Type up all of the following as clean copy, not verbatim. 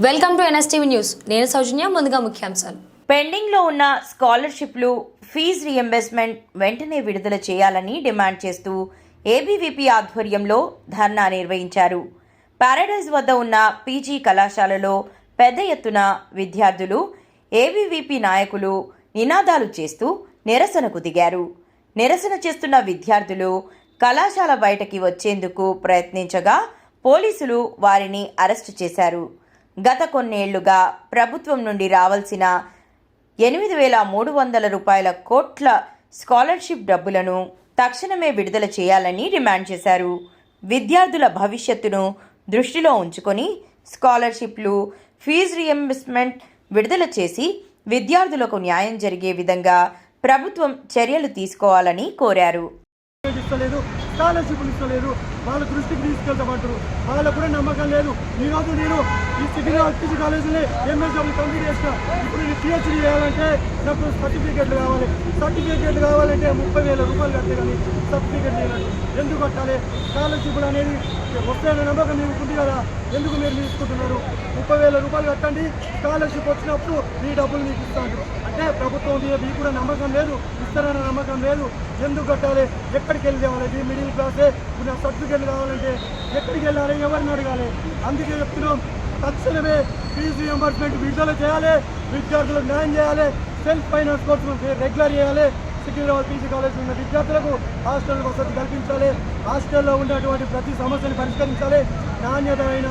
Welcome to NSTV news. నేను సౌజన్య. ముందుగా ముఖ్యాంశాలు. పెండింగ్ లో ఉన్న స్కాలర్షిప్లు, ఫీజు రీఎంబర్స్మెంట్ వెంటనే విడుదల చేయాలని డిమాండ్ చేస్తూ ఏబీవీపీ ఆధ్వర్యంలో ధర్నా నిర్వహించారు. పారడైజ్ వద్ద ఉన్న పీజీ కళాశాలలో పెద్ద ఎత్తున విద్యార్థులు, ఏబీవీపీ నాయకులు నినాదాలు చేస్తూ నిరసనకు దిగారు. నిరసన చేస్తున్న విద్యార్థులు కళాశాల బయటకి వచ్చేందుకు ప్రయత్నించగా పోలీసులు వారిని అరెస్టు చేశారు. గత కొన్నేళ్లుగా ప్రభుత్వం నుండి రావాల్సిన 8,300 రూపాయల కోట్ల స్కాలర్షిప్ డబ్బులను తక్షణమే విడుదల చేయాలని డిమాండ్ చేశారు. విద్యార్థుల భవిష్యత్తును దృష్టిలో ఉంచుకొని స్కాలర్షిప్లు, ఫీజు రీఎంబర్స్మెంట్ విడుదల చేసి విద్యార్థులకు న్యాయం జరిగే విధంగా ప్రభుత్వం చర్యలు తీసుకోవాలని కోరారు. స్కాలర్షిప్లు ఇస్తలేదు, వాళ్ళ దృష్టికి తీసుకెళ్తామంటారు. వాళ్ళకు కూడా నమ్మకం లేదు. ఈరోజు నేను ఈ పీజీ కాలేజీలో ఎంఎస్డబ్ల్యూ కంప్లీట్ చేసిన. ఇప్పుడు నేను పిహెచ్డీ చేయాలంటే నాకు సర్టిఫికేట్లు కావాలి. సర్టిఫికేట్లు కావాలంటే 30,000 రూపాయలు కట్టే కానీ సర్టిఫికేట్ చేయాలంటే ఎందుకు కట్టాలి? స్కాలర్షిప్లు అనేది వస్తాయన్న నమ్మకం మీకు ఉంది కదా, ఎందుకు మీరు తీసుకుంటున్నారు? 30,000 రూపాయలు కట్టండి, స్కాలర్షిప్ వచ్చినప్పుడు మీ డబ్బులు మీకు ఇస్తాను అంటే ప్రభుత్వం మీకు కూడా నమ్మకం లేదు, ఇస్తారన్న నమ్మకం లేదు. ఎందుకు కట్టాలి? ఎక్కడికి వెళ్ళి తేవాలి? మిడిల్ క్లాసే ఇప్పుడు సర్టిఫికేట్లు కావాలంటే ఎక్కడికి వెళ్ళాలి? ఎవరిని అడగాలి? అందుకే చెప్తున్నాం, తక్షణమే ఫీజు రీఎంబర్స్మెంట్ విడుదల చేయాలి, విద్యార్థులకు న్యాయం చేయాలి, సెల్ఫ్ ఫైనాన్స్ కోర్సు రెగ్యులర్ చేయాలి. సికింద్రాబాద్ పీజీ కాలేజీలో ఉన్న విద్యార్థులకు హాస్టల్ వసతి కల్పించాలి, హాస్టల్లో ఉన్నటువంటి ప్రతి సమస్యను పరిష్కరించాలి, నాణ్యతమైన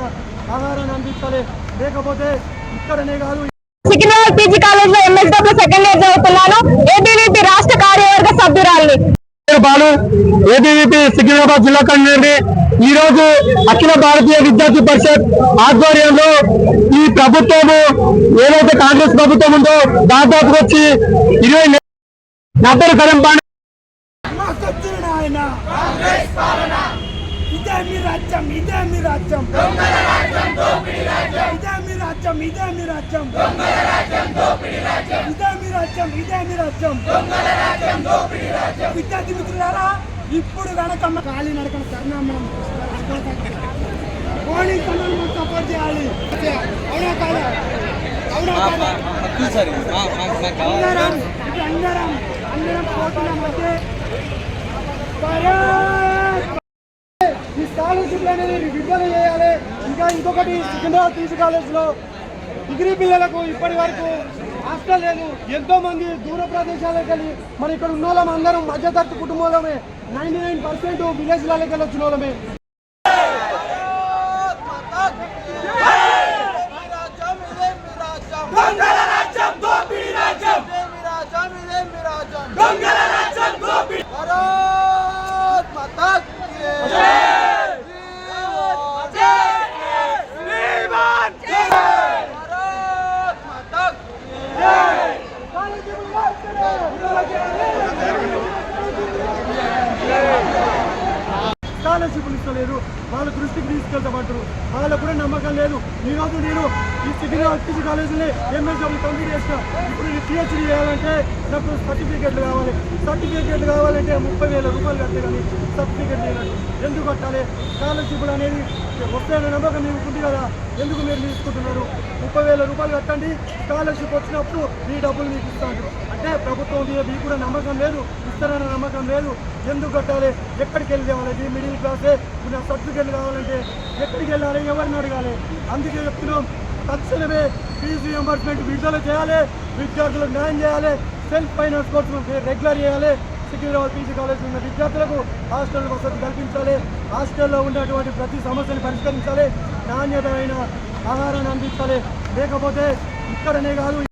ఆహారాన్ని అందించాలి. లేకపోతే ఇక్కడనే కాదు, సికింద్రాబాద్ పీజీ కాలేజీలో ఎంఎస్డబ్ల్యూ సెకండ్ ఇయర్ చదువుతున్నాను. ఏబీవీపీ రాష్ట్ర కార్యవర్గ సభ్యురాలిని. ఏబీవీపీ సికింద్రాబాద్ జిల్లా కన్వీనర్ని. ఈ రోజు అఖిల భారతీయ విద్యార్థి పరిషత్ ఆధ్వర్యంలో ఈ ప్రభుత్వము ఏదైతే కాంగ్రెస్ ప్రభుత్వం ఉందో దాదాపు వచ్చి 20 కరం విద్యార్థి మిత్రులారా, ఇప్పుడు కనుక ఖాళీ నడకన కర్ణామణం పోలీస్ మనం సపోర్ట్ చేయాలి. అవునా కాదా? అందరం పోతున్న మధ్య ఈ స్కాలర్షిప్ అనేది విడుదల చేయాలి. ఇంకా ఇంకొకటి, సికింద్రాబాద్ పీజీ కాలేజ్లో డిగ్రీ పిల్లలకు ఇప్పటి వరకు హాస్టల్ లేదు. ఎంతో మంది దూర ప్రదేశాలకు వెళ్ళి మన ఇక్కడ ఉన్న వాళ్ళం అందరం మధ్యతరగతి కుటుంబాలమే. 99% విలేజ్లకి వెళ్ళి వచ్చిన వాళ్ళమే. స్కాలర్షిప్లు ఇస్తలేదు, వాళ్ళ దృష్టికి తీసుకెళ్తామంటారు. వాళ్ళకు కూడా నమ్మకం లేదు. ఈరోజు నేను ఈ సికింద్రాబాద్ పీజీ కాలేజీలో ఎంఎస్డబ్ల్యూ కంప్లీట్ చేసిన. ఇప్పుడు నేను పిహెచ్డీ చేయాలంటే నాకు సర్టిఫికేట్లు కావాలి. సర్టిఫికేట్లు కావాలంటే 30,000 రూపాయలు కట్టే కానీ సర్టిఫికేట్ చేయాలంటే ఎందుకు కట్టాలి? స్కాలర్షిప్లు అనేది వస్తాయన్న నమ్మకం మీకు ఉంది కదా, ఎందుకు మీరు తీసుకుంటున్నారు? 30,000 రూపాయలు కట్టండి, స్కాలర్షిప్ వచ్చినప్పుడు మీ డబ్బులు మీకు ఇస్తాను అంటే ప్రభుత్వం మీకు కూడా నమ్మకం లేదు, ఇస్తారన్న నమ్మకం లేదు. ఎందుకు కట్టాలి? ఎక్కడికి వెళ్ళి తేవాలి? మిడిల్ క్లాసే ఇప్పుడు సర్టిఫికేట్లు కావాలంటే ఎక్కడికి వెళ్ళాలి? ఎవరిని అడగాలి? అందుకే చెప్తున్నాం, తక్షణమే ఫీజు రీఎంబర్స్మెంట్ విడుదల చేయాలి, విద్యార్థులకు న్యాయం చేయాలి, సెల్ఫ్ ఫైనాన్స్ కోర్సు రెగ్యులర్ చేయాలి. సికింద్రాబాద్ పీజీ కాలేజీలో ఉన్న విద్యార్థులకు హాస్టల్ వసతి కల్పించాలి, హాస్టల్లో ఉన్నటువంటి ప్రతి సమస్యను పరిష్కరించాలి, నాణ్యతమైన ఆహారాన్ని అందించాలి. లేకపోతే ఇక్కడనే కాదు